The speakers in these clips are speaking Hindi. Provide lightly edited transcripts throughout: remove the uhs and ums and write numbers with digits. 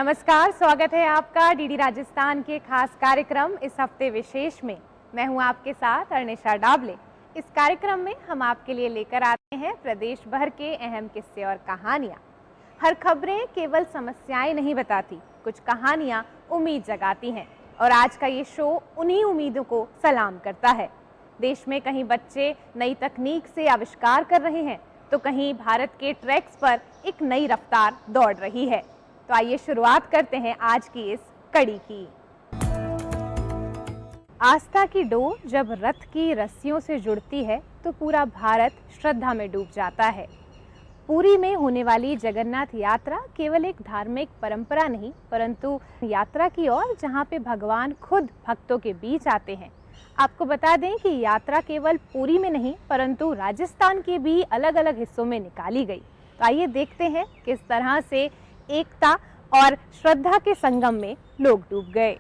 नमस्कार, स्वागत है आपका डीडी राजस्थान के खास कार्यक्रम इस हफ्ते विशेष में। मैं हूं आपके साथ अर्निशा डाबले। इस कार्यक्रम में हम आपके लिए लेकर आते हैं प्रदेश भर के अहम किस्से और कहानियां। हर खबरें केवल समस्याएं नहीं बताती, कुछ कहानियां उम्मीद जगाती हैं और आज का ये शो उन्हीं उम्मीदों को सलाम करता है। देश में कहीं बच्चे नई तकनीक से आविष्कार कर रहे हैं तो कहीं भारत के ट्रैक्स पर एक नई रफ्तार दौड़ रही है। तो आइए शुरुआत करते हैं आज की इस कड़ी की। आस्था की डोर जब रथ की रस्सियों से जुड़ती है तो पूरा भारत श्रद्धा में डूब जाता है। पुरी में होने वाली जगन्नाथ यात्रा केवल एक धार्मिक परंपरा नहीं, परंतु यात्रा की ओर जहां पे भगवान खुद भक्तों के बीच आते हैं। आपको बता दें कि यात्रा केवल पुरी में नहीं परंतु राजस्थान के भी अलग अलग हिस्सों में निकाली गई। तो आइए देखते हैं किस तरह से एकता और श्रद्धा के संगम में लोग डूब गए।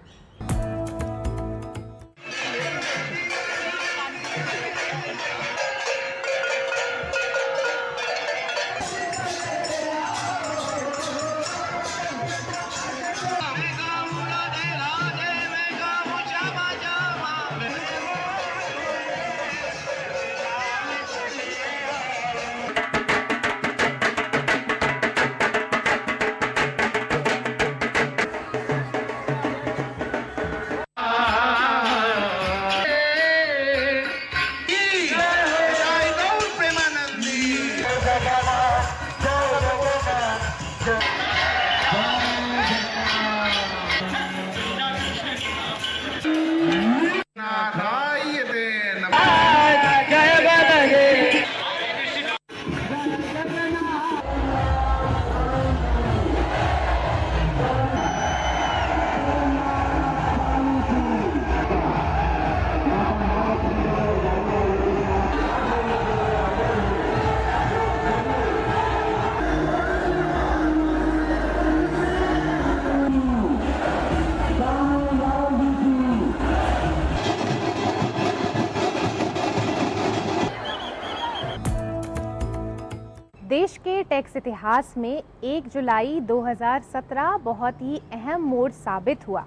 देश के टैक्स इतिहास में 1 जुलाई 2017 बहुत ही अहम मोड़ साबित हुआ।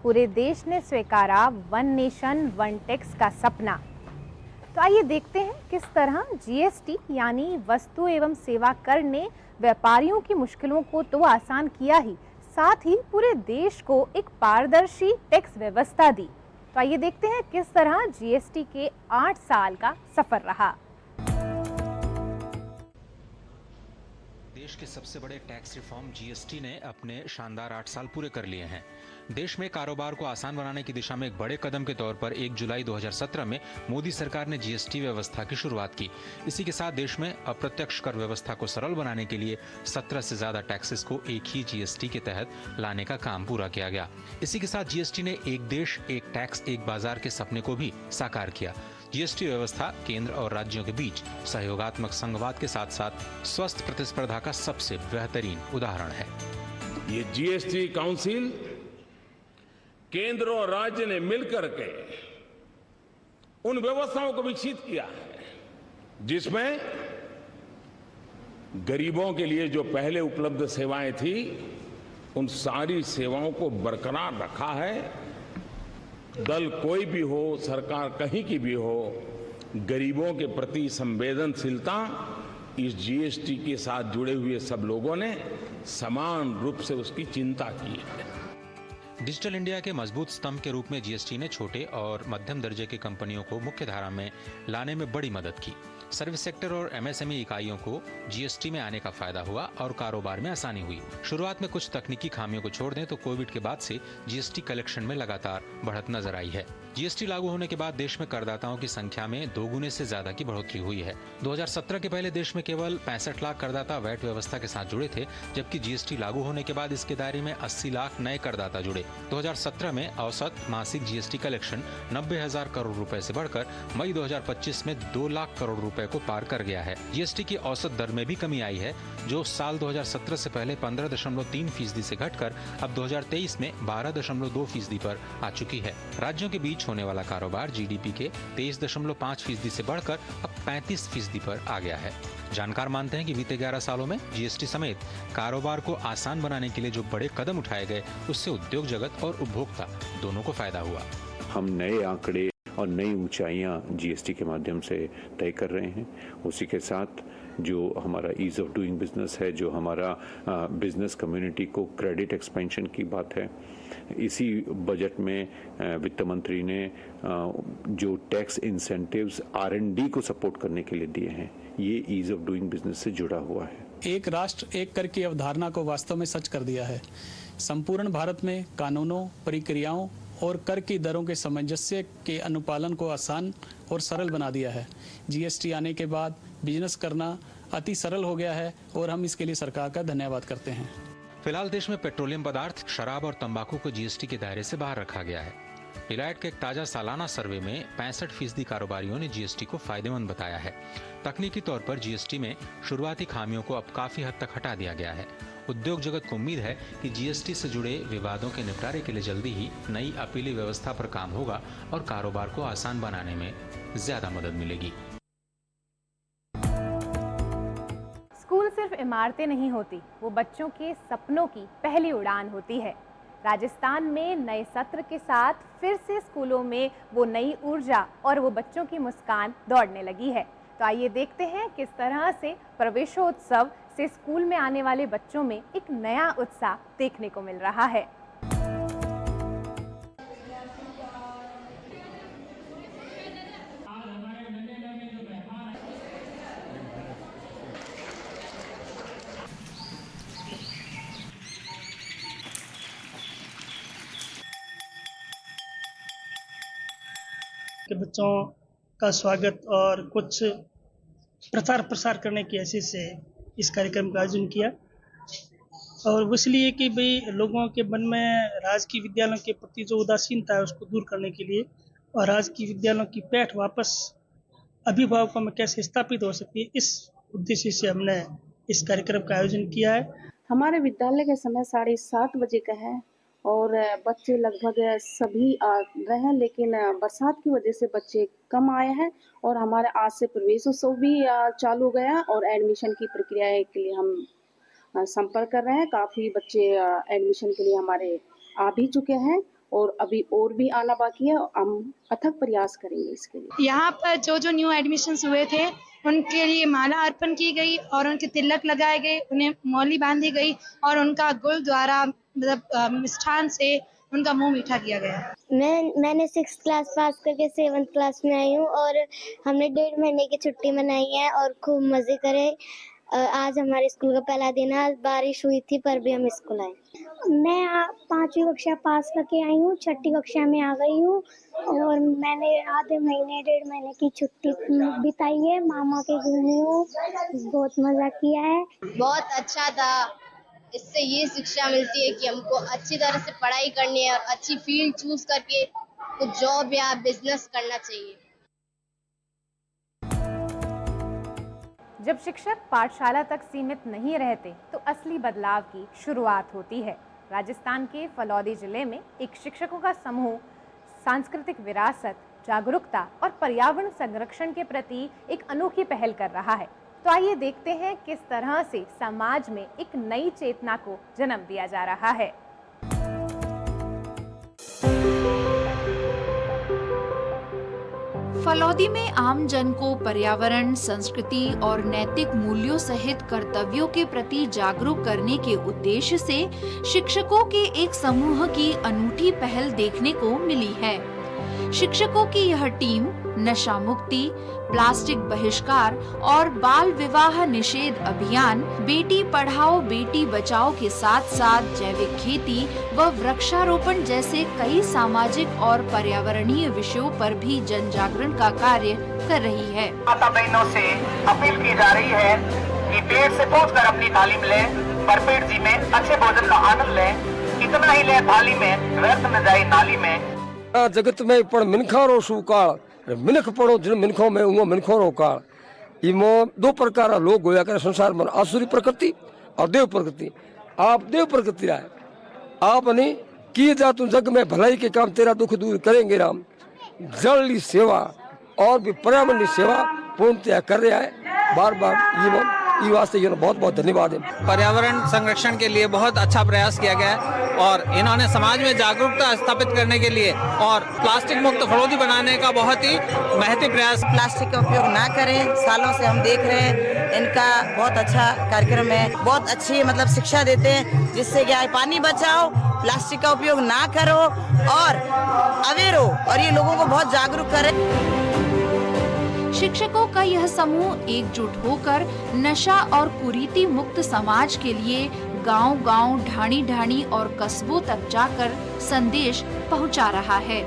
पूरे देश ने स्वीकारा वन नेशन वन टैक्स का सपना। तो आइए देखते हैं किस तरह जीएसटी यानी वस्तु एवं सेवा कर ने व्यापारियों की मुश्किलों को तो आसान किया ही, साथ ही पूरे देश को एक पारदर्शी टैक्स व्यवस्था दी। तो आइए देखते हैं किस तरह जीएसटी के 8 साल का सफर रहा। देश के सबसे बड़े टैक्स रिफॉर्म जीएसटी ने अपने शानदार 8 साल पूरे कर लिए हैं। देश में कारोबार को आसान बनाने की दिशा में एक बड़े कदम के तौर पर 1 जुलाई 2017 में मोदी सरकार ने जीएसटी व्यवस्था की शुरुआत की। इसी के साथ देश में अप्रत्यक्ष कर व्यवस्था को सरल बनाने के लिए 17 से ज्यादा टैक्सेस को एक ही जीएसटी के तहत लाने का काम पूरा किया गया। इसी के साथ जीएसटी ने एक देश एक टैक्स एक बाजार के सपने को भी साकार किया। जीएसटी व्यवस्था केंद्र और राज्यों के बीच सहयोगात्मक संघवाद के साथ साथ स्वस्थ प्रतिस्पर्धा का सबसे बेहतरीन उदाहरण है। ये जीएसटी काउंसिल केंद्र और राज्य ने मिलकर के उन व्यवस्थाओं को विकसित किया है जिसमें गरीबों के लिए जो पहले उपलब्ध सेवाएं थी उन सारी सेवाओं को बरकरार रखा है। दल कोई भी हो, सरकार कहीं की भी हो, गरीबों के प्रति संवेदनशीलता इस जीएसटी के साथ जुड़े हुए सब लोगों ने समान रूप से उसकी चिंता की है। डिजिटल इंडिया के मजबूत स्तंभ के रूप में जीएसटी ने छोटे और मध्यम दर्जे की कंपनियों को मुख्य धारा में लाने में बड़ी मदद की। सर्विस सेक्टर और एमएसएमई इकाइयों को जीएसटी में आने का फायदा हुआ और कारोबार में आसानी हुई। शुरुआत में कुछ तकनीकी खामियों को छोड़ दें तो कोविड के बाद से जीएसटी कलेक्शन में लगातार बढ़त नजर आई है। जीएसटी लागू होने के बाद देश में करदाताओं की संख्या में 2 गुने से ज्यादा की बढ़ोतरी हुई है। 2017 के पहले देश में केवल 65 लाख करदाता वैट व्यवस्था के साथ जुड़े थे, जबकि जीएसटी लागू होने के बाद इसके दायरे में 80 लाख नए करदाता जुड़े। 2017 में औसत मासिक जीएसटी कलेक्शन 90,000 करोड़ रुपए से बढ़कर मई 2025 में 2 लाख करोड़ रुपए को पार कर गया है। जीएसटी की औसत दर में भी कमी आई है, जो साल 2017 से पहले 15.3% से घटकर अब 2023 में 12.2% पर आ चुकी है। राज्यों के बीच खर्च होने वाला कारोबार जीडीपी के 23.5% से बढ़कर अब 35% पर आ गया है। जानकार मानते हैं कि बीते 11 सालों में जीएसटी समेत कारोबार को आसान बनाने के लिए जो बड़े कदम उठाए गए, उससे उद्योग जगत और उपभोक्ता दोनों को फायदा हुआ। हम नए आंकड़े और नई ऊंचाइयां जीएसटी के माध्यम से तय कर रहे हैं। उसी के साथ जो हमारा ईज ऑफ डूइंग बिजनेस है, जो हमारा बिजनेस कम्युनिटी को क्रेडिट एक्सपेंशन की बात है, इसी बजट में वित्त मंत्री ने जो टैक्स इंसेंटिव्स R&D को सपोर्ट करने के लिए दिए हैं, ये ईज ऑफ डूइंग बिजनेस से जुड़ा हुआ है। एक राष्ट्र एक कर की अवधारणा को वास्तव में सच कर दिया है। संपूर्ण भारत में कानूनों, प्रक्रियाओं और कर की दरों के सामंजस्य के अनुपालन को आसान और सरल बना दिया है। जीएसटी आने के बाद बिजनेस करना अति सरल हो गया है और हम इसके लिए सरकार का धन्यवाद करते हैं। फिलहाल देश में पेट्रोलियम पदार्थ, शराब और तंबाकू को जीएसटी के दायरे से बाहर रखा गया है। डिलॉयट के एक ताजा सालाना सर्वे में 65% कारोबारियों ने जीएसटी को फायदेमंद बताया है। तकनीकी तौर पर जीएसटी में शुरुआती खामियों को अब काफी हद तक हटा दिया गया है। उद्योग जगत को उम्मीद है कि जीएसटी से जुड़े विवादों के निपटारे के लिए जल्दी ही नई अपीली व्यवस्था पर काम होगा और कारोबार को आसान बनाने में ज्यादा मदद मिलेगी। स्कूल सिर्फ इमारतें नहीं होती, वो बच्चों के सपनों की पहली उड़ान होती है। राजस्थान में नए सत्र के साथ फिर से स्कूलों में वो नई ऊर्जा और वो बच्चों की मुस्कान दौड़ने लगी है। तो आइए देखते हैं किस तरह से प्रवेशोत्सव से स्कूल में आने वाले बच्चों में एक नया उत्साह देखने को मिल रहा है। के बच्चों का स्वागत और कुछ प्रचार प्रसार करने की हैसियत से इस कार्यक्रम का आयोजन किया, और इसलिए कि भाई लोगों के मन में राजकीय विद्यालयों के प्रति जो उदासीनता है उसको दूर करने के लिए और राजकीय विद्यालयों की पैठ वापस अभिभावकों में कैसे स्थापित हो सकती है, इस उद्देश्य से हमने इस कार्यक्रम का आयोजन किया है। हमारे विद्यालय का समय 7:30 बजे का है और बच्चे लगभग सभी आ रहे हैं, लेकिन बरसात की वजह से बच्चे कम आए हैं और हमारे आज से प्रवेशोत्सव भी चालू हो गया और एडमिशन की प्रक्रिया के लिए हम संपर्क कर रहे हैं। काफ़ी बच्चे एडमिशन के लिए हमारे आ भी चुके हैं और अभी और भी आना बाकी है। हम अथक प्रयास करेंगे इसके लिए। यहाँ पर जो न्यू एडमिशन्स हुए थे उनके लिए माला अर्पण की गई और उनके तिलक लगाए गए, उन्हें मौली बांधी गई और उनका गुल द्वारा मतलब मिष्ठान से उनका मुंह मीठा किया गया। मैंने 6th क्लास पास करके 7th क्लास में आई हूँ और हमने 1.5 महीने की छुट्टी मनाई है और खूब मजे करे। आज हमारे स्कूल का पहला दिन है। आज बारिश हुई थी पर भी हम स्कूल आए। मैं 5वीं कक्षा पास करके आई हूँ, 6ठी कक्षा में आ गई हूँ और मैंने आधे महीने 1.5 महीने की छुट्टी बिताई है। मामा के घूमी हूँ, बहुत मजा किया है। बहुत अच्छा था। इससे ये शिक्षा मिलती है कि हमको अच्छी तरह से पढ़ाई करनी है और अच्छी फील्ड चूज करके कुछ जॉब या बिजनेस करना चाहिए। जब शिक्षक पाठशाला तक सीमित नहीं रहते तो असली बदलाव की शुरुआत होती है। राजस्थान के फलौदी जिले में एक शिक्षकों का समूह सांस्कृतिक विरासत, जागरूकता और पर्यावरण संरक्षण के प्रति एक अनोखी पहल कर रहा है। तो आइए देखते हैं किस तरह से समाज में एक नई चेतना को जन्म दिया जा रहा है। फलौदी में आम जन को पर्यावरण, संस्कृति और नैतिक मूल्यों सहित कर्तव्यों के प्रति जागरूक करने के उद्देश्य से शिक्षकों के एक समूह की अनूठी पहल देखने को मिली है। शिक्षकों की यह टीम नशा मुक्ति, प्लास्टिक बहिष्कार और बाल विवाह निषेध अभियान, बेटी पढ़ाओ बेटी बचाओ के साथ साथ जैविक खेती व वृक्षारोपण जैसे कई सामाजिक और पर्यावरणीय विषयों पर भी जन जागरण का कार्य कर रही है। माता बहनों से अपील की जा रही है कि पेड़ से तोड़कर अपनी थाली में लें, पर पेड़ जी में अच्छे भोजन का आनंद लें। इतना ही लें थाली में, व्यर्थ न जाए नाली में। जगत में पण मिनखारो सुकाल मिनख पड़ो जिन मिनखों में उहो मिनखोरो काल। इमो 2 प्रकार लोग होया करे संसार में, आसुरी प्रकृति और देव प्रकृति। आप देव प्रकृति रहा है, आपने किए जा तुम जग में भलाई के काम, तेरा दुख दूर करेंगे राम। जल की सेवा और भी पर्यावरण की सेवा पूर्णतया कर रहा है। बार बार ये वास्ते बहुत बहुत धन्यवाद है। पर्यावरण संरक्षण के लिए बहुत अच्छा प्रयास किया गया है और इन्होंने समाज में जागरूकता स्थापित करने के लिए और प्लास्टिक मुक्त फड़ौदी बनाने का बहुत ही महती प्रयास। प्लास्टिक का उपयोग ना करें, सालों से हम देख रहे हैं, इनका बहुत अच्छा कार्यक्रम है। बहुत अच्छी शिक्षा देते हैं जिससे क्या है, पानी बचाओ, प्लास्टिक का उपयोग ना करो और अवेयर हो, और ये लोगों को बहुत जागरूक करे। शिक्षकों का यह समूह एकजुट होकर नशा और कुरीति मुक्त समाज के लिए गांव-गांव, ढाणी-ढाणी और कस्बों तक जाकर संदेश पहुंचा रहा है।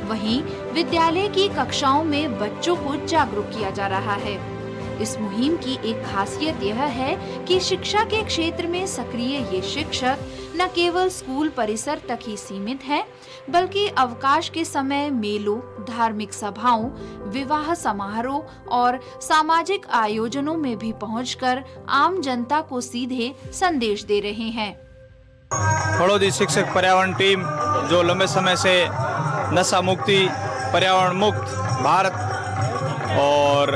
वहीं विद्यालय की कक्षाओं में बच्चों को जागरूक किया जा रहा है। इस मुहिम की एक खासियत यह है कि शिक्षा के क्षेत्र में सक्रिय ये शिक्षक न केवल स्कूल परिसर तक ही सीमित हैं, बल्कि अवकाश के समय मेलों, धार्मिक सभाओं, विवाह समारोह और सामाजिक आयोजनों में भी पहुंचकर आम जनता को सीधे संदेश दे रहे हैं। फड़ौदी शिक्षक पर्यावरण टीम जो लंबे समय से नशा मुक्ति, पर्यावरण मुक्त भारत और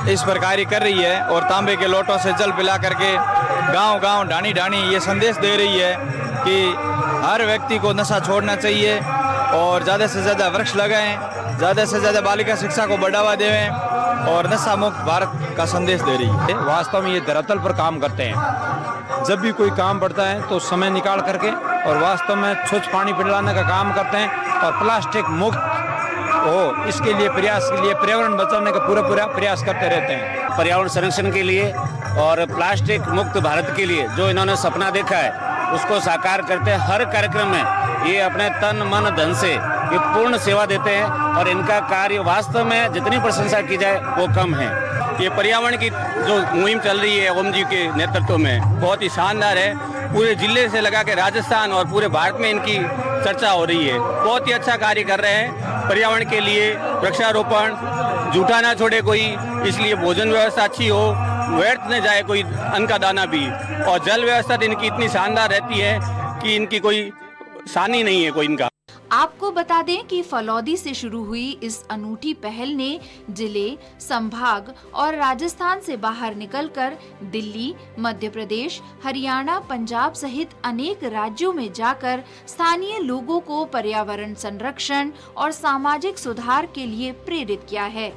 इस पर कार्य कर रही है और तांबे के लोटों से जल पिला करके गांव-गांव, ढाणी-ढाणी ये संदेश दे रही है कि हर व्यक्ति को नशा छोड़ना चाहिए और ज़्यादा से ज़्यादा वृक्ष लगाएं, ज़्यादा से ज़्यादा बालिका शिक्षा को बढ़ावा दें और नशा मुक्त भारत का संदेश दे रही है। वास्तव में ये धरातल पर काम करते हैं। जब भी कोई काम पड़ता है तो समय निकाल करके और वास्तव में स्वच्छ पानी पिलाने का काम करते हैं और प्लास्टिक मुक्त हो इसके लिए प्रयास के लिए पर्यावरण बचाने का पूरा प्रयास करते रहते हैं। पर्यावरण संरक्षण के लिए और प्लास्टिक मुक्त भारत के लिए जो इन्होंने सपना देखा है उसको साकार करते हैं। हर कार्यक्रम में ये अपने तन मन धन से ये पूर्ण सेवा देते हैं और इनका कार्य वास्तव में जितनी प्रशंसा की जाए वो कम है। ये पर्यावरण की जो मुहिम चल रही है ओम जी के नेतृत्व में बहुत ही शानदार है। पूरे जिले से लगा के राजस्थान और पूरे भारत में इनकी चर्चा हो रही है। बहुत ही अच्छा कार्य कर रहे हैं पर्यावरण के लिए। वृक्षारोपण, जूठा ना छोड़े कोई, इसलिए भोजन व्यवस्था अच्छी हो, व्यर्थ न जाए कोई अन्न का दाना भी, और जल व्यवस्था इनकी इतनी शानदार रहती है कि इनकी कोई सानी नहीं है कोई इनका। आपको बता दें कि फलौदी से शुरू हुई इस अनूठी पहल ने जिले, संभाग और राजस्थान से बाहर निकलकर दिल्ली, मध्य प्रदेश, हरियाणा, पंजाब सहित अनेक राज्यों में जाकर स्थानीय लोगों को पर्यावरण संरक्षण और सामाजिक सुधार के लिए प्रेरित किया है।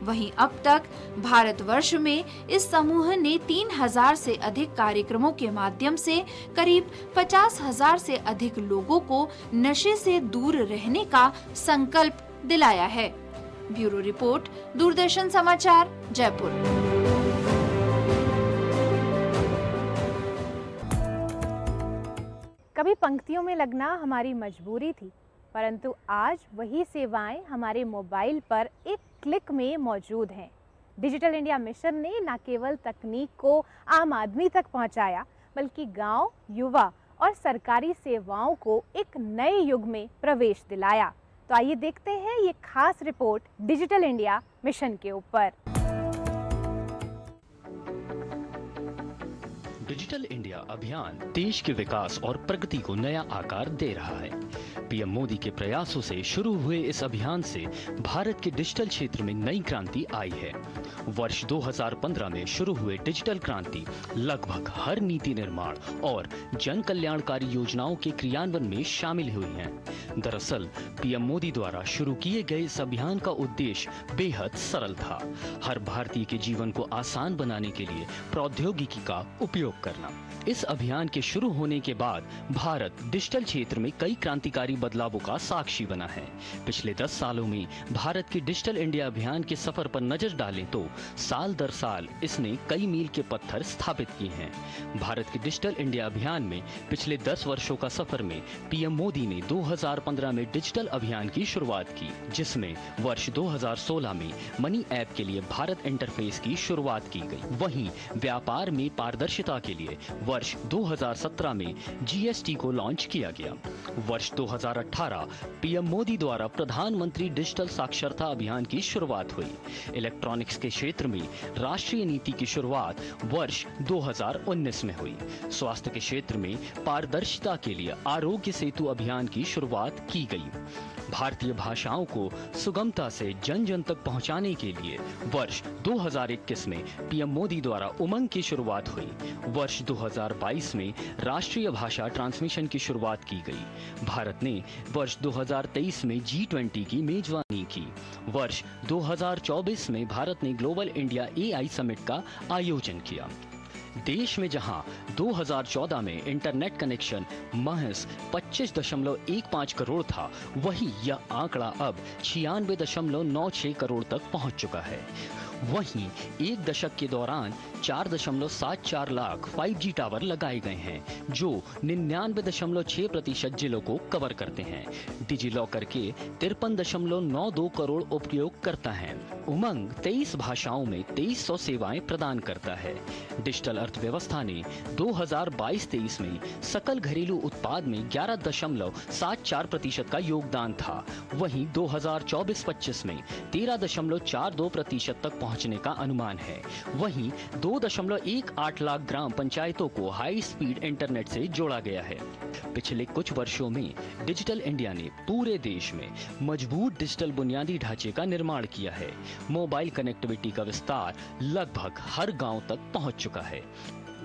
वहीं अब तक भारतवर्ष में इस समूह ने 3000 से अधिक कार्यक्रमों के माध्यम से करीब 50,000 से अधिक लोगों को नशे से दूर रहने का संकल्प दिलाया है। ब्यूरो रिपोर्ट, दूरदर्शन समाचार, जयपुर। कभी पंक्तियों में लगना हमारी मजबूरी थी, परंतु आज वही सेवाएं हमारे मोबाइल पर एक क्लिक में मौजूद हैं। डिजिटल इंडिया मिशन ने न केवल तकनीक को आम आदमी तक पहुंचाया, बल्कि गांव, युवा और सरकारी सेवाओं को एक नए युग में प्रवेश दिलाया। तो आइए देखते हैं ये खास रिपोर्ट डिजिटल इंडिया मिशन के ऊपर। डिजिटल इंडिया अभियान देश के विकास और प्रगति को नया आकार दे रहा है। पीएम मोदी के प्रयासों से शुरू हुए इस अभियान से भारत के डिजिटल क्षेत्र में नई क्रांति आई है। वर्ष 2015 में शुरू हुए डिजिटल क्रांति लगभग हर नीति निर्माण और जन कल्याणकारी योजनाओं के क्रियान्वयन में शामिल हुई हैं। दरअसल पीएम मोदी द्वारा शुरू किए गए इस अभियान का उद्देश्य बेहद सरल था, हर भारतीय के जीवन को आसान बनाने के लिए प्रौद्योगिकी का उपयोग करना। इस अभियान के शुरू होने के बाद भारत डिजिटल क्षेत्र में कई क्रांतिकारी बदलावों का साक्षी बना है। पिछले 10 सालों में भारत के डिजिटल इंडिया अभियान के सफर पर नजर डालें तो साल दर साल इसने कई मील के पत्थर स्थापित किए हैं। भारत के डिजिटल इंडिया अभियान में पिछले 10 वर्षों का सफर में पीएम मोदी ने 2015 में डिजिटल अभियान की शुरुआत की, जिसमें वर्ष 2016 में मनी ऐप के लिए भारत इंटरफेस की शुरुआत की गई। वहीं व्यापार में पारदर्शिता के लिए वर्ष 2017 में जीएसटी को लॉन्च किया गया। वर्ष 2018 पीएम मोदी द्वारा प्रधानमंत्री डिजिटल साक्षरता अभियान की शुरुआत हुई। इलेक्ट्रॉनिक्स के क्षेत्र में राष्ट्रीय नीति की शुरुआत वर्ष 2019 में हुई। स्वास्थ्य के क्षेत्र में पारदर्शिता के लिए आरोग्य सेतु अभियान की शुरुआत की गई। भारतीय भाषाओं को सुगमता से जन जन तक पहुंचाने के लिए वर्ष 2021 में पीएम मोदी द्वारा उमंग की शुरुआत हुई। वर्ष 2022 में राष्ट्रीय भाषा ट्रांसमिशन की शुरुआत की गई। भारत ने वर्ष 2023 में G20 की मेजबानी की। वर्ष 2024 में भारत ने ग्लोबल इंडिया AI समिट का आयोजन किया। देश में जहां 2014 में इंटरनेट कनेक्शन महज 25.15 करोड़ था, वहीं यह आंकड़ा अब 96.96 करोड़ तक पहुंच चुका है। वहीं एक दशक के दौरान 4.74 लाख 5G टावर लगाए गए हैं, जो 99.6% जिलों को कवर करते हैं। डिजी लॉकर के 53.92 करोड़ उपयोगकर्ता हैं। उमंग 23 भाषाओं में 2300 सेवाएं प्रदान करता है। डिजिटल अर्थव्यवस्था ने 2022-23 में सकल घरेलू उत्पाद में 11.74% का योगदान था। वहीं 2024-25 में 13.42% तक पहुंचने का अनुमान है। वहीं 2.18 लाख ग्राम पंचायतों को हाई स्पीड इंटरनेट से जोड़ा गया है। पिछले कुछ वर्षों में डिजिटल इंडिया ने पूरे देश में मजबूत डिजिटल बुनियादी ढांचे का निर्माण किया है। मोबाइल कनेक्टिविटी का विस्तार लगभग हर गांव तक पहुंच चुका है।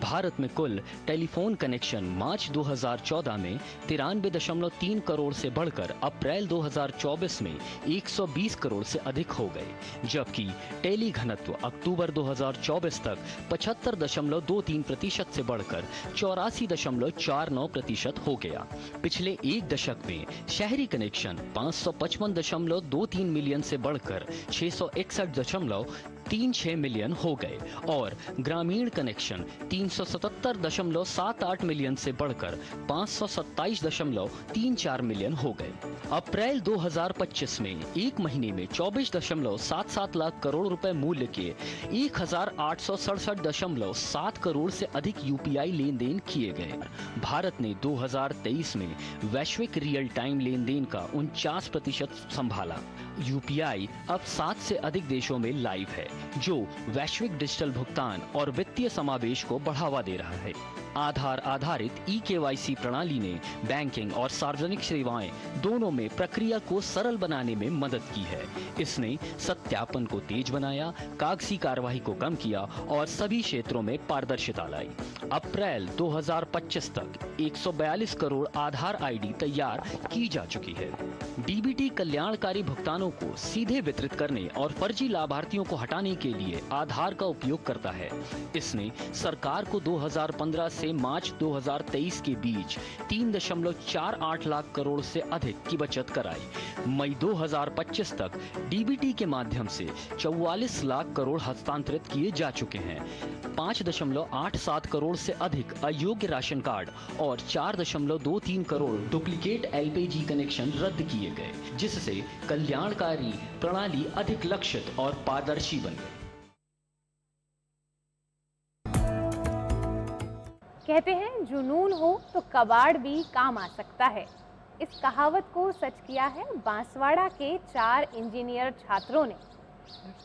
भारत में कुल टेलीफोन कनेक्शन मार्च 2014 में 93.3 करोड़ से बढ़कर अप्रैल 2024 में 120 करोड़ से अधिक हो गए, जबकि टेली घनत्व अक्टूबर 2024 तक 75.23% से बढ़कर 84.49% हो गया। पिछले एक दशक में शहरी कनेक्शन 555.23 मिलियन से बढ़कर 661.36 मिलियन हो गए और ग्रामीण कनेक्शन 377.78 मिलियन से बढ़कर 527.34 मिलियन हो गए। अप्रैल 2025 में एक महीने में 24.77 लाख करोड़ रुपए मूल्य के 1867.7 करोड़ से अधिक यूपीआई लेन देन किए गए। भारत ने 2023 में वैश्विक रियल टाइम लेन देन का 49% संभाला। यूपीआई अब 7 से अधिक देशों में लाइव है, जो वैश्विक डिजिटल भुगतान और वित्तीय समावेश को बढ़ावा दे रहा है। आधार आधारित eKYC प्रणाली ने बैंकिंग और सार्वजनिक सेवाएं दोनों में प्रक्रिया को सरल बनाने में मदद की है। इसने सत्यापन को तेज बनाया, कागजी कार्रवाई को कम किया और सभी क्षेत्रों में पारदर्शिता लाई। अप्रैल 2025 तक 142 करोड़ आधार आईडी तैयार की जा चुकी है। डीबीटी कल्याणकारी भुगतानों को सीधे वितरित करने और फर्जी लाभार्थियों को हटाने के लिए आधार का उपयोग करता है। इसने सरकार को 2015 से मार्च 2023 के बीच 3.48 लाख करोड़ से अधिक की बचत कराई। मई 2025 तक डीबीटी के माध्यम से 44 लाख करोड़ हस्तांतरित किए जा चुके हैं। 5.87 करोड़ से अधिक अयोग्य राशन कार्ड और 4.23 करोड़ डुप्लीकेट एलपीजी कनेक्शन रद्द किए गए, जिससे कल्याणकारी प्रणाली अधिक लक्षित और पारदर्शी बनी। कहते हैं जुनून हो तो कबाड़ भी काम आ सकता है। इस कहावत को सच किया है बांसवाड़ा के 4 इंजीनियर छात्रों ने।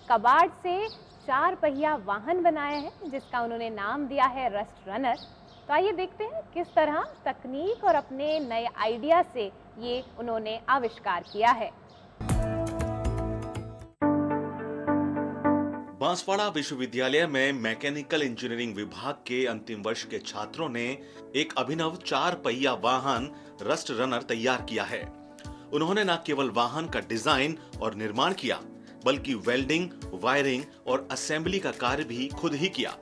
कबाड़ से 4 पहिया वाहन बनाया है, जिसका उन्होंने नाम दिया है रस्ट रनर। तो आइए देखते हैं किस तरह तकनीक और अपने नए आइडिया से ये उन्होंने आविष्कार किया है। बांसवाड़ा विश्वविद्यालय में मैकेनिकल इंजीनियरिंग विभाग के अंतिम वर्ष के छात्रों ने एक अभिनव 4 पहिया वाहन रस्ट रनर तैयार किया है। उन्होंने न केवल वाहन का डिजाइन और निर्माण किया, बल्कि वेल्डिंग, वायरिंग और असेंबली का कार्य भी खुद ही किया।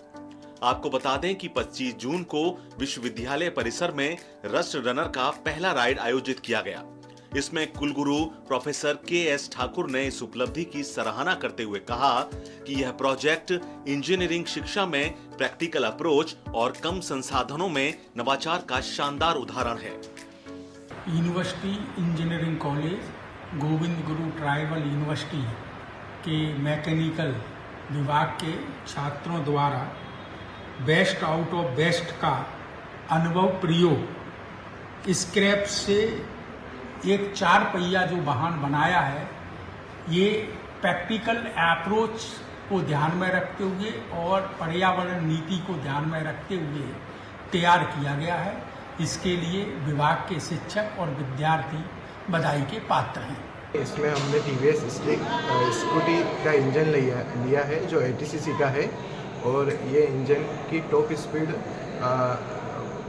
आपको बता दें कि 25 जून को विश्वविद्यालय परिसर में रस्ट रनर का पहला राइड आयोजित किया गया। इसमें कुलगुरु प्रोफेसर के.एस. ठाकुर ने इस उपलब्धि की सराहना करते हुए कहा कि यह प्रोजेक्ट इंजीनियरिंग शिक्षा में प्रैक्टिकल अप्रोच और कम संसाधनों में नवाचार का शानदार उदाहरण है। University engineering college, Govind Guru tribal university के मैकेनिकल विभाग के छात्रों द्वारा बेस्ट आउट ऑफ बेस्ट का अनुभव प्रयोग स्क्रैप से एक 4 पहिया जो वाहन बनाया है, ये प्रैक्टिकल अप्रोच को ध्यान में रखते हुए और पर्यावरण नीति को ध्यान में रखते हुए तैयार किया गया है। इसके लिए विभाग के शिक्षक और विद्यार्थी बधाई के पात्र हैं। इसमें हमने TVS स्कूटी का इंजन लिया है जो 80 cc का है और ये इंजन की top speed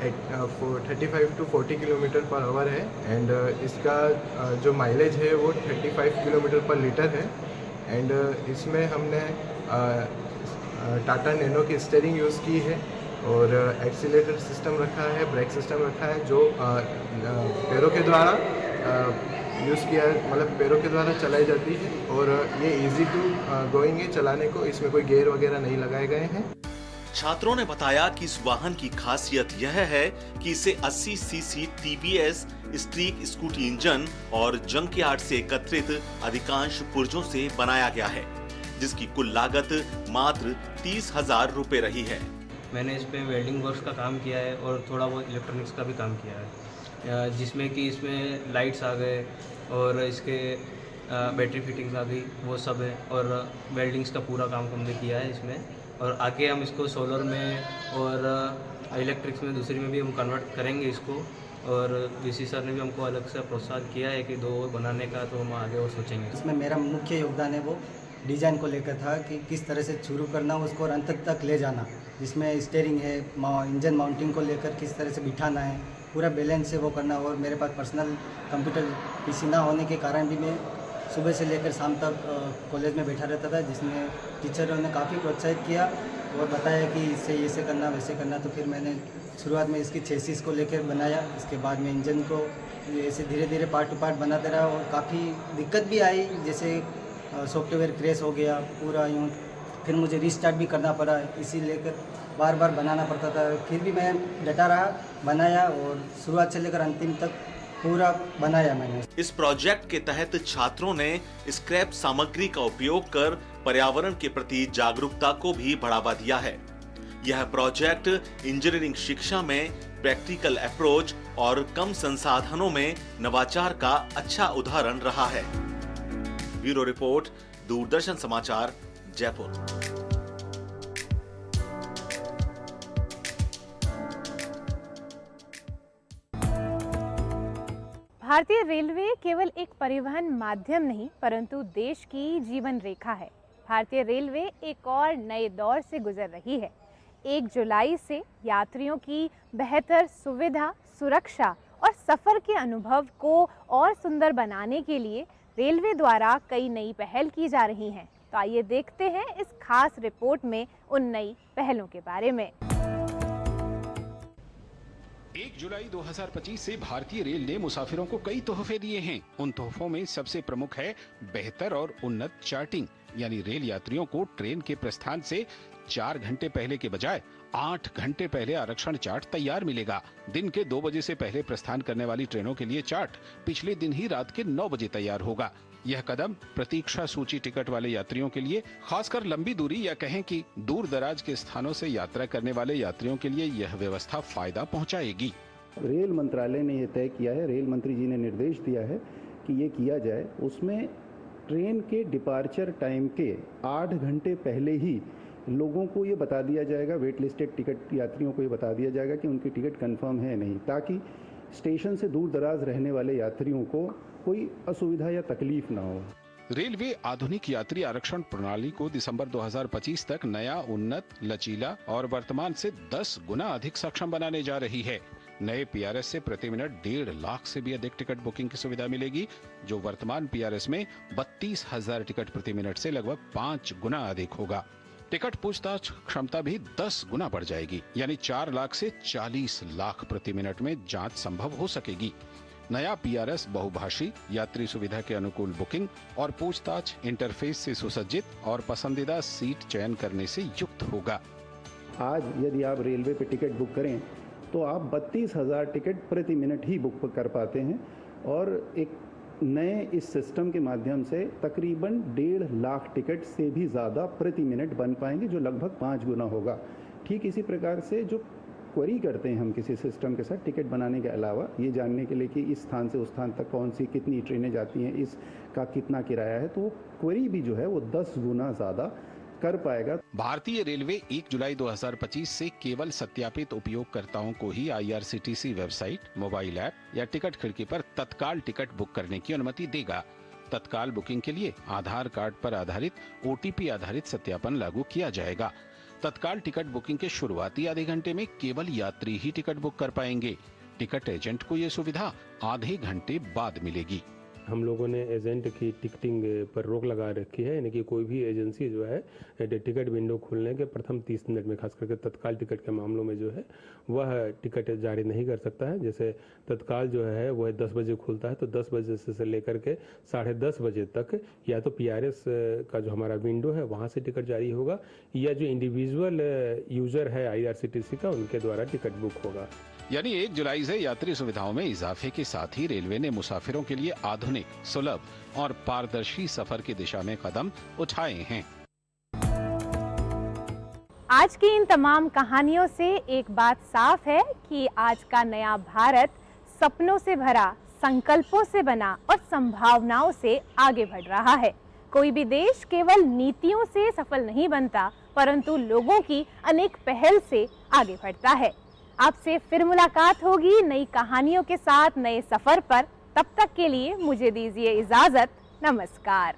35 to 40 kilometre per hour है एंड इसका जो माइलेज है वो 35 किलोमीटर पर लीटर है एंड इसमें हमने टाटा नैनो की स्टीयरिंग यूज़ की है और एक्सीलेटर सिस्टम रखा है, ब्रेक सिस्टम रखा है जो पैरों के द्वारा यूज़ किया, मतलब पैरों के द्वारा चलाई जाती है और ये इजी टू गोइंग है चलाने को, इसमें कोई गियर वगैरह नहीं लगाए गए हैं। छात्रों ने बताया कि इस वाहन की खासियत यह है कि इसे 80 CC TVS streak scooty engine और जंकयार्ड से एकत्रित अधिकांश पुर्जों से बनाया गया है, जिसकी कुल लागत मात्र 30,000 रुपए रही है। मैंने इस पे वेल्डिंग वर्क्स का काम किया है और थोड़ा बहुत इलेक्ट्रॉनिक्स का भी काम किया है, जिसमें कि इसमें लाइट्स आ गए और इसके बैटरी फिटिंग्स आ गई, वो सब है और वेल्डिंग्स का पूरा काम हमने किया है इसमें और आगे हम इसको सोलर में और इलेक्ट्रिक्स में दूसरी में भी हम कन्वर्ट करेंगे इसको और VC सर ने भी हमको अलग से प्रोत्साहन किया है कि 2 बनाने का, तो हम आगे और सोचेंगे। इसमें मेरा मुख्य योगदान है वो डिज़ाइन को लेकर था कि किस तरह से शुरू करना उसको और अंत तक ले जाना, जिसमें स्टीयरिंग है, इंजन माउंटिंग को लेकर किस तरह से बिठाना है, पूरा बैलेंस से वो करना। और मेरे पास पर्सनल कंप्यूटर PC ना होने के कारण भी मैं सुबह से लेकर शाम तक कॉलेज में बैठा रहता था, जिसमें टीचरों ने काफ़ी प्रोत्साहित किया और बताया कि इससे ऐसे करना वैसे करना। तो फिर मैंने शुरुआत में इसकी चेसिस को लेकर बनाया, इसके बाद में इंजन को ऐसे धीरे धीरे पार्ट टू पार्ट बनाते रहा और काफ़ी दिक्कत भी आई, जैसे सॉफ्टवेयर क्रैश हो गया पूरा यूँ, फिर मुझे रीस्टार्ट भी करना पड़ा, इसी लेकर बार बार बनाना पड़ता था। फिर भी मैं डटा रहा, बनाया और शुरुआत से लेकर अंतिम तक पूरा बनाया मैंने। इस प्रोजेक्ट के तहत छात्रों ने स्क्रैप सामग्री का उपयोग कर पर्यावरण के प्रति जागरूकता को भी बढ़ावा दिया है। यह प्रोजेक्ट इंजीनियरिंग शिक्षा में प्रैक्टिकल अप्रोच और कम संसाधनों में नवाचार का अच्छा उदाहरण रहा है। ब्यूरो रिपोर्ट, दूरदर्शन समाचार, जयपुर। भारतीय रेलवे केवल एक परिवहन माध्यम नहीं परंतु देश की जीवन रेखा है। भारतीय रेलवे एक और नए दौर से गुजर रही है। 1 जुलाई से यात्रियों की बेहतर सुविधा, सुरक्षा और सफ़र के अनुभव को और सुंदर बनाने के लिए रेलवे द्वारा कई नई पहल की जा रही हैं। तो आइए देखते हैं इस खास रिपोर्ट में उन नई पहलों के बारे में। 1 जुलाई 2025 से भारतीय रेल ने मुसाफिरों को कई तोहफे दिए हैं। उन तोहफों में सबसे प्रमुख है बेहतर और उन्नत चार्टिंग, यानी रेल यात्रियों को ट्रेन के प्रस्थान से 4 घंटे पहले के बजाय 8 घंटे पहले आरक्षण चार्ट तैयार मिलेगा। दिन के 2 बजे से पहले प्रस्थान करने वाली ट्रेनों के लिए चार्ट पिछले दिन ही रात के 9 बजे तैयार होगा। यह कदम प्रतीक्षा सूची टिकट वाले यात्रियों के लिए, खासकर लंबी दूरी या कहें कि दूर दराज के स्थानों से यात्रा करने वाले यात्रियों के लिए यह व्यवस्था फायदा पहुंचाएगी। रेल मंत्रालय ने यह तय किया है, रेल मंत्री जी ने निर्देश दिया है कि ये किया जाए। उसमें ट्रेन के डिपार्चर टाइम के 8 घंटे पहले ही लोगों को ये बता दिया जाएगा, वेट लिस्टेड टिकट यात्रियों को ये बता दिया जाएगा कि उनकी टिकट कंफर्म है नहीं, ताकि स्टेशन से दूर दराज रहने वाले यात्रियों को कोई असुविधा या तकलीफ ना हो। रेलवे आधुनिक यात्री आरक्षण प्रणाली को दिसंबर 2025 तक नया, उन्नत, लचीला और वर्तमान से 10 गुना अधिक सक्षम बनाने जा रही है। नए PRS से प्रति मिनट 1.5 लाख से भी अधिक टिकट बुकिंग की सुविधा मिलेगी, जो वर्तमान PRS में 32,000 टिकट प्रति मिनट से लगभग 5 गुना अधिक होगा। टिकट पूछताछ क्षमता भी 10 गुना बढ़ जाएगी, यानी 4 लाख से 40 लाख प्रति मिनट में जांच संभव हो सकेगी। नया PRS बहुभाषी, यात्री सुविधा के अनुकूल बुकिंग और पूछताछ इंटरफेस से सुसज्जित और पसंदीदा सीट चयन करने से युक्त होगा। आज यदि आप रेलवे पे टिकट बुक करें तो आप 32,000 टिकट प्रति मिनट ही बुक कर पाते हैं और एक नए इस सिस्टम के माध्यम से तकरीबन 1.5 लाख टिकट से भी ज़्यादा प्रति मिनट बन पाएंगे, जो लगभग 5 गुना होगा। ठीक इसी प्रकार से जो क्वेरी करते हैं हम किसी सिस्टम के साथ टिकट बनाने के अलावा, ये जानने के लिए कि इस स्थान से उस स्थान तक कौन सी कितनी ट्रेनें जाती हैं, इसका कितना किराया है, तो वो क्वेरी भी जो है वो 10 गुना ज़्यादा कर पाएगा। भारतीय रेलवे 1 जुलाई 2025 से केवल सत्यापित उपयोगकर्ताओं को ही IRCTC वेबसाइट, मोबाइल ऐप या टिकट खिड़की पर तत्काल टिकट बुक करने की अनुमति देगा। तत्काल बुकिंग के लिए आधार कार्ड पर आधारित OTP आधारित सत्यापन लागू किया जाएगा। तत्काल टिकट बुकिंग के शुरुआती आधे घंटे में केवल यात्री ही टिकट बुक कर पाएंगे। टिकट एजेंट को ये सुविधा आधे घंटे बाद मिलेगी। हम लोगों ने एजेंट की टिकटिंग पर रोक लगा रखी है, यानी कि कोई भी एजेंसी जो है टिकट विंडो खुलने के प्रथम 30 मिनट में, खास करके तत्काल टिकट के मामलों में जो है वह टिकट जारी नहीं कर सकता है। जैसे तत्काल जो है वह 10 बजे खुलता है, तो 10 बजे से लेकर के 10:30 बजे तक या तो PRS का जो हमारा विंडो है वहाँ से टिकट जारी होगा, या जो इंडिविजुअल यूजर है IRCTC का उनके द्वारा टिकट बुक होगा। यानी 1 जुलाई से यात्री सुविधाओं में इजाफे के साथ ही रेलवे ने मुसाफिरों के लिए आधुनिक, सुलभ और पारदर्शी सफर की दिशा में कदम उठाए हैं। आज की इन तमाम कहानियों से एक बात साफ है कि आज का नया भारत सपनों से भरा, संकल्पों से बना और संभावनाओं से आगे बढ़ रहा है। कोई भी देश केवल नीतियों से सफल नहीं बनता, परंतु लोगों की अनेक पहल से आगे बढ़ता है। आपसे फिर मुलाकात होगी नई कहानियों के साथ नए सफर पर। तब तक के लिए मुझे दीजिए इजाजत। नमस्कार।